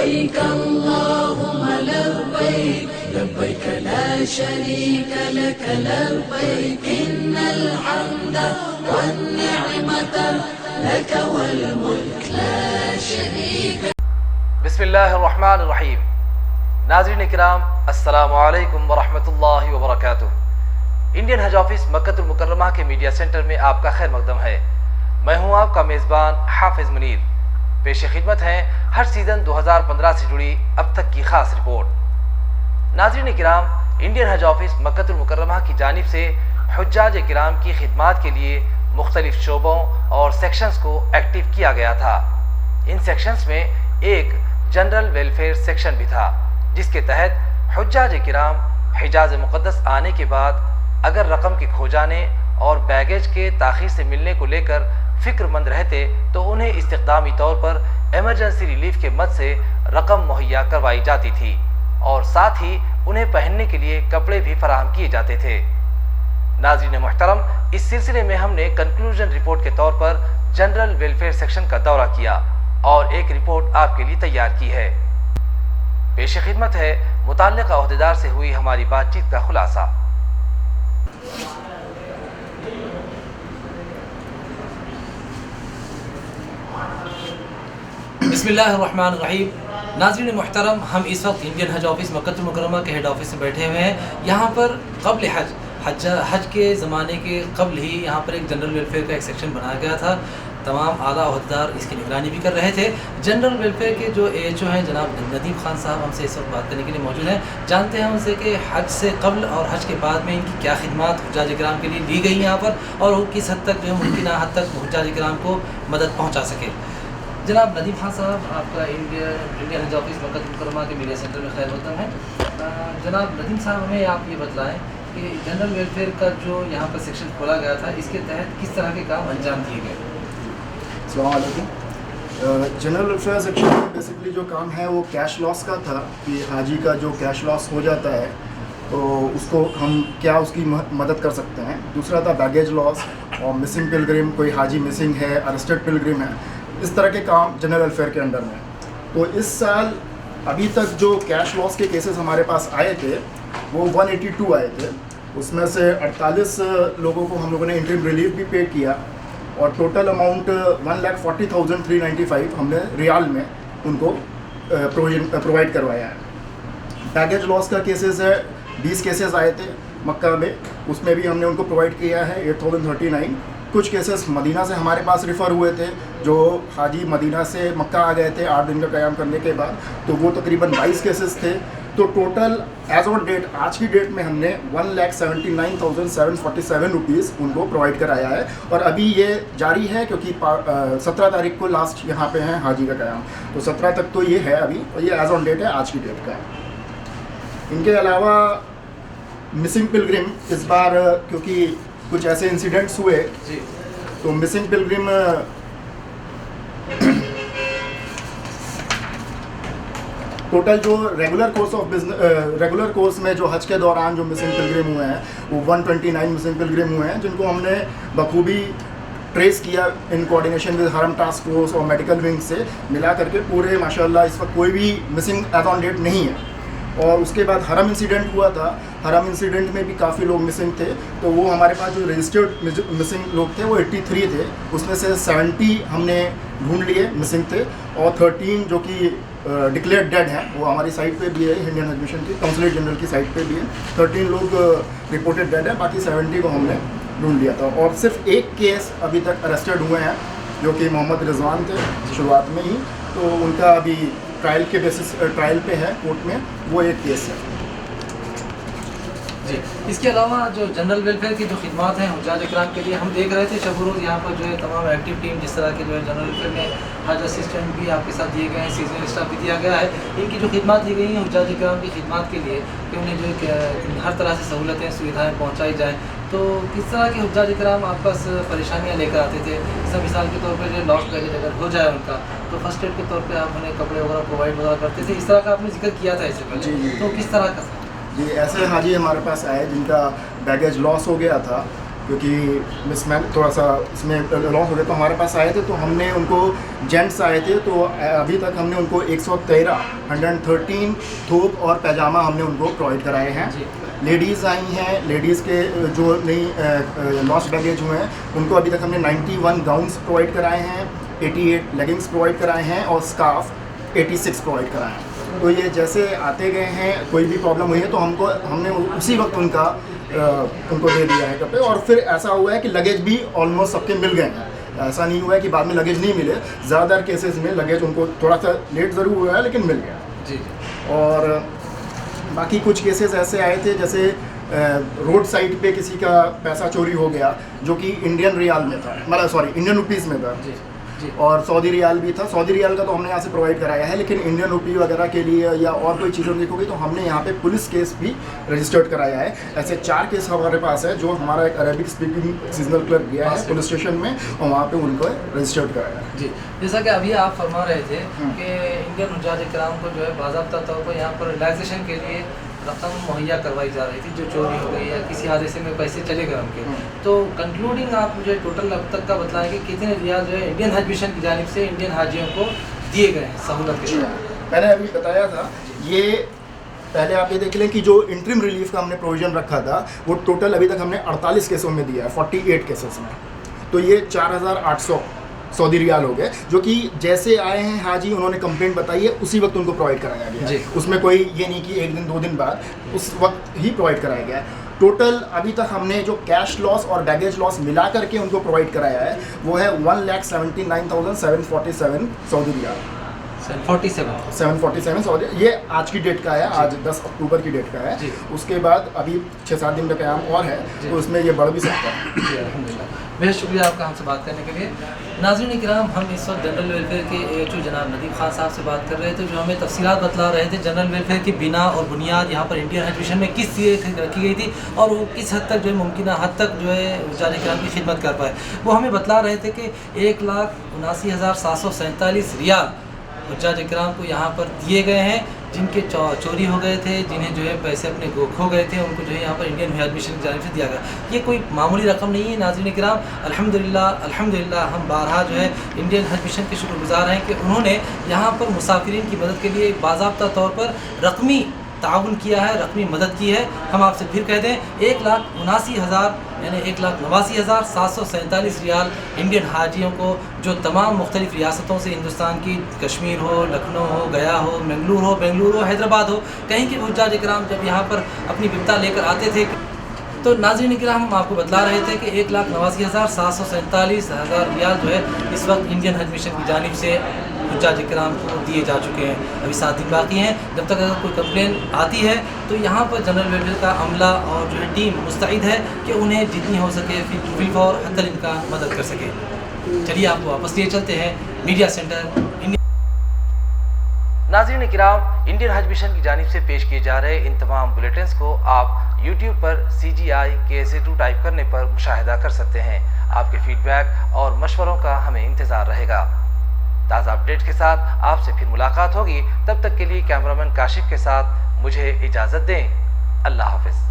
लब्बैक अल्लाहुम्मा लब्बैक लब्बैक ला शरीक लक लब्बैक इन्नल हम्द one निअमत luck वल मुल्क ला शरीक। बिस्मिल्लाहिर्रहमानिर्रहीम। नाज़रीन इकराम, अस्सलामु अलैकुम वरहमतुल्लाहि वबरकातुह। इंडियन हज ऑफिस मक्कतुल मुकर्रमा के मीडिया सेंटर में आपका खैर मकदम है। मैं हूं आपका मेज़बान हाफिज़ मुनीर। पेश खिदमत है हर सीज़न 2015 से जुड़ी अब तक की ख़ास रिपोर्ट। नाज़रीन इकराम, इंडियन हज ऑफिस मक्कतुल मुकर्रमा की जानिब से हुज्जाज इकराम की खिदमात के लिए मुख्तलिफ शोबों और सेक्शंस को एक्टिव किया गया था। इन सेक्शंस में एक जनरल वेलफेयर सेक्शन भी था, जिसके तहत हुज्जाज इकराम हिजाज मुक़द्दस आने के बाद अगर रकम के खो जाने और बैगेज के ताख़ीर से मिलने को लेकर फ़िक्रमंद रहते तो उन्हें इस्तिक़दामी तौर पर एमरजेंसी रिलीफ के मद से रकम मुहैया करवाई जाती थी और साथ ही उन्हें पहनने के लिए कपड़े भी फराहम किए जाते थे। नाज़रीन मोहतरम, इस सिलसिले में हमने कंक्लूजन रिपोर्ट के तौर पर जनरल वेलफेयर सेक्शन का दौरा किया और एक रिपोर्ट आपके लिए तैयार की है। पेश खिदमत है मुताल्लिक़ा ओहदेदार से हुई हमारी बातचीत का खुलासा। बिस्मिल्लाहिर्रहमानिर्रहीम। नाज़रीन मोहतरम, हम इस वक्त इंडियन हज ऑफिस मक्कतुल मुकर्रमा के हेड ऑफिस में बैठे हुए हैं। यहाँ पर कब्ल हज के ज़माने के कब्ल ही यहाँ पर एक जनरल वेलफेयर का एक सेक्शन बनाया गया था। तमाम आला ओहदेदार इसकी निगरानी भी कर रहे थे। जनरल वेलफेयर के जो AHO हैं जनाब नदीम खान साहब हमसे इस वक्त बात करने के लिए मौजूद हैं। जानते हैं उनसे कि हज से कब्ल और हज के बाद में इनकी क्या खिदमात हुज्जाज इकराम के लिए दी गई यहाँ पर और वो किस हद तक जो है मुमकिन हद तक हुज्जाज इकराम को मदद पहुँचा सके। जनाब नदीम खान साहब, आपका इंडियन हज ऑफिस मक्कतुल मुकर्रमा के मीडिया सेंटर में खैर मकदम है। जनाब नदीम साहब, हमें आप ये बतलाएँ कि जनरल वेलफेयर का जो यहाँ पर सेक्शन खोला गया था, इसके तहत किस तरह के काम अंजाम दिए गए? जनरल वेलफेयर सेक्शन में बेसिकली जो काम है वो कैश लॉस का था कि हाजी का जो कैश लॉस हो जाता है तो उसको हम क्या उसकी मदद कर सकते हैं। दूसरा था बैगेज लॉस और मिसिंग पिलग्रिम, कोई हाजी मिसिंग है, अरेस्टेड पिलग्रिम है, इस तरह के काम जनरल वेलफेयर के अंडर में। तो इस साल अभी तक जो कैश लॉस के केसेस हमारे पास आए थे वो 182 आए थे। उसमें से 48 लोगों को हम लोगों ने इंटरिम रिलीफ भी पे किया और टोटल अमाउंट 1,40,395 हमने रियाल में उनको प्रोवाइड करवाया है। बैगेज लॉस का केसेस है, 20 केसेस आए थे मक्का में, उसमें भी हमने उनको प्रोवाइड किया है 8,039। कुछ केसेस मदीना से हमारे पास रिफ़र हुए थे, जो हाजी मदीना से मक्का आ गए थे 8 दिन का क़याम करने के बाद, तो वो तकरीबन 22 केसेस थे। तो टोटल एज ऑन डेट, आज की डेट में हमने 1,79,747 रुपीज़ उनको प्रोवाइड कराया है और अभी ये जारी है क्योंकि 17 तारीख को लास्ट यहाँ पे हैं हाजी का क़याम, तो 17 तक तो ये है अभी, और ये एज ऑन डेट है आज की डेट का। इनके अलावा मिसिंग पिलग्रिम इस बार क्योंकि कुछ ऐसे इंसिडेंट्स हुए जी, तो मिसिंग पिलग्रिम टोटल जो रेगुलर कोर्स में जो हज के दौरान जो मिसिंग पिलग्रिम हुए हैं वो 129 मिसिंग पिलग्रिम हुए हैं, जिनको हमने बखूबी ट्रेस किया इन कोऑर्डिनेशन विद हरम टास्क फोर्स और मेडिकल विंग से मिला करके पूरे माशाल्लाह इस वक्त कोई भी मिसिंग एज ऑन डेट नहीं है। और उसके बाद हरम इंसिडेंट हुआ था, हरम इंसिडेंट में भी काफ़ी लोग मिसिंग थे, तो वो हमारे पास जो रजिस्टर्ड मिसिंग लोग थे वो 83 थे, उसमें से 70 हमने ढूंढ लिए मिसिंग थे और 13 जो कि डिक्लेयर्ड डेड हैं वो हमारी साइट पे भी है, इंडियन हज मिशन की कौंसलेट जनरल की साइट पे भी है। 13 लोग रिपोर्टेड डेड है, बाकी 70 को हमने ढूंढ लिया था और सिर्फ एक केस अभी तक अरेस्टेड हुए हैं जो कि मोहम्मद रिजवान थे शुरुआत में ही, तो उनका अभी ट्रायल के बेसिस ट्रायल पे है कोर्ट में, वो एक केस है जी। इसके अलावा जो जनरल वेलफेयर की जो खिदमात हैं हुज्जाज इकराम के लिए, हम देख रहे थे शब रोज़ यहाँ पर जो है तमाम एक्टिव टीम जिस तरह के जो है जनरल वेलफेयर में हज असिस्टेंट भी आपके साथ दिए गए हैं, सीजनल स्टाफ भी दिया गया है। इनकी जो खिदमात दी गई हैं हुज्जाज इकराम की खिदमात के लिए कि उन्हें जो हर तरह से सहूलतें सुविधाएँ पहुँचाई जाएँ, तो किस तरह के हुज्जाज इकराम आप पास परेशानियाँ लेकर आते थे? जैसे मिसाल के तौर पर जो लॉस्ट बैगेज अगर हो जाए उनका, तो फर्स्ट एड के तौर पर आप उन्हें कपड़े वगैरह प्रोवाइड वगैरह करते थे, इस तरह का आपने जिक्र किया था इससे पहले, तो किस तरह का? जी, ऐसे हाजी हमारे पास आए जिनका बैगेज लॉस हो गया था क्योंकि मिसमैन थोड़ा सा इसमें लॉस हो गया। तो हमारे पास आए थे तो हमने उनको, जेंट्स आए थे तो अभी तक हमने उनको 113 थोप और पैजामा हमने उनको प्रोवाइड कराए हैं। लेडीज़ आई हैं, लेडीज़ के जो नई लॉस्ट बैगेज हुए हैं उनको अभी तक हमने 91 गाउन्स प्रोवाइड कराए हैं, 88 लेगिंग्स प्रोवाइड कराए हैं और स्कार्फ 86 प्रोवाइड कराए हैं। तो ये जैसे आते गए हैं, कोई भी प्रॉब्लम हुई है तो हमने उसी वक्त उनको दे दिया है कपड़े। और फिर ऐसा हुआ है कि लगेज भी ऑलमोस्ट सबके मिल गए हैं, ऐसा नहीं हुआ है कि बाद में लगेज नहीं मिले। ज़्यादातर केसेस में लगेज उनको थोड़ा सा लेट ज़रूर हुआ है लेकिन मिल गया जी। और बाकी कुछ केसेस ऐसे आए थे जैसे रोड साइड पे किसी का पैसा चोरी हो गया जो कि इंडियन रियाल में था, मतलब सॉरी इंडियन रुपीज़ में था जी। और सऊदी रियाल भी था। सऊदी रियाल का तो हमने यहाँ से प्रोवाइड कराया है, लेकिन इंडियन रुपी वगैरह के लिए या और कोई चीज़ों देखोगे तो हमने यहाँ पे पुलिस केस भी रजिस्टर्ड कराया है। ऐसे 4 केस हमारे पास है जो हमारा एक अरेबिक स्पीकिंग सीजनल क्लर्क गया है पुलिस स्टेशन में और वहाँ पे उनको रजिस्टर्ड कराया है जी। जैसा कि अभी आप फरमा रहे थे कि इंडियन हुज्जाज इकराम को जो है बाज़ाब्ता तौर पर यहाँ पर रिलैक्सेशन के लिए रकम मुहैया करवाई जा रही थी जो चोरी हो गई या किसी हादसे में पैसे चले गए उनके। तो कंक्लूडिंग आप मुझे टोटल अब तक का बताएं कि कितने रियाल जो है इंडियन हज मिशन की जानिब से इंडियन हाजियों को दिए गए हैं सहूलत के लिए। मैंने अभी बताया था, ये पहले आप ये देख लें कि जो इंटरिम रिलीफ का हमने प्रोविज़न रखा था वो टोटल अभी तक हमने 48 केसों में दिया है, 48 केसेस में। तो ये 4800 सऊदी रियाल हो गए जो कि जैसे आए हैं हाजी उन्होंने कंप्लेंट बताई है उसी वक्त उनको प्रोवाइड कराया गया है। उसमें कोई ये नहीं कि 1 दिन 2 दिन बाद, उस वक्त ही प्रोवाइड कराया गया है। टोटल अभी तक हमने जो कैश लॉस और बैगेज लॉस मिला करके उनको प्रोवाइड कराया है वो है 1,79,747 सऊदी रियाल। 747 सऊदी, ये आज की डेट का है, आज 10 अक्टूबर की डेट का है। उसके बाद अभी 6-7 दिन का क्याम और है तो उसमें ये बढ़ भी सकता है। बेहद शुक्रिया आपका हमसे बात करने के लिए। नाज़रीन इकराम, हम इस वक्त जनरल वेलफेयर के AHO जनाब नदीम खान साहब से बात कर रहे थे जो हमें तफसीलात बतला रहे थे जनरल वेलफेयर की बिना और बुनियाद यहाँ पर इंडियन हज मिशन में किस चीज़ रखी गई थी और वो किस हद तक जो है मुमकिन हद तक जो है हुज्जाज इकराम की खिदमत कर पाए। वो हमें बतला रहे थे कि 1,79,747 रियाल हुज्जाज इकराम को यहाँ पर दिए गए हैं जिनके चोरी हो गए थे, जिन्हें जो है पैसे अपने खो गए थे, उनको जो है यहाँ पर इंडियन हज मिशन की जानिब से दिया गया। ये कोई मामूली रकम नहीं है नाज़रीन इकराम। अल्हम्दुलिल्लाह हम बारहा जो है इंडियन हज मिशन के शुक्रगुज़ार हैं कि उन्होंने यहाँ पर मुसाफिरीन की मदद के लिए बाज़ाब्ता तौर पर रकमी ताउन किया है, रकमी मदद की है। हम आपसे फिर कह दें 1,79,000 यानी 1,89,747 रियाल इंडियन हाजियों को जो तमाम मुख्तलिफ रियासतों से हिंदुस्तान की, कश्मीर हो, लखनऊ हो, गया हो, बेंगलुरु हो, हैदराबाद हो, कहीं के हुज्जाज इकराम जब यहाँ पर अपनी बिप्ता लेकर आते थे तो नाज़रीन इकराम हम आपको बतला रहे थे कि 1,89,747 रियाल जो है इस वक्त इंडियन हज मिशन की जानिब से हुज्जाज इकराम को दिए जा चुके हैं। अभी 7 दिन बाकी हैं। जब तक अगर कोई कंप्लेन आती है तो यहाँ पर जनरल वेलफेयर का अमला और जो है टीम मुस्तैद है कि उन्हें जितनी हो सके फिलफौर हद्दल इनका मदद कर सके। चलिए आपको वापस लिए चलते हैं मीडिया सेंटर। नाज़रीन इकराम, इंडियन हज मिशन की जानिब से पेश किए जा रहे इन तमाम बुलेटिन्स को आप YouTube पर CGI KSA2 टाइप करने पर मुशाहिदा कर सकते हैं। आपके फीडबैक और मशवरों का हमें इंतज़ार रहेगा। ताज़ा अपडेट के साथ आपसे फिर मुलाकात होगी। तब तक के लिए कैमरामैन काशिफ के साथ मुझे इजाज़त दें। अल्लाह हाफ़िज़।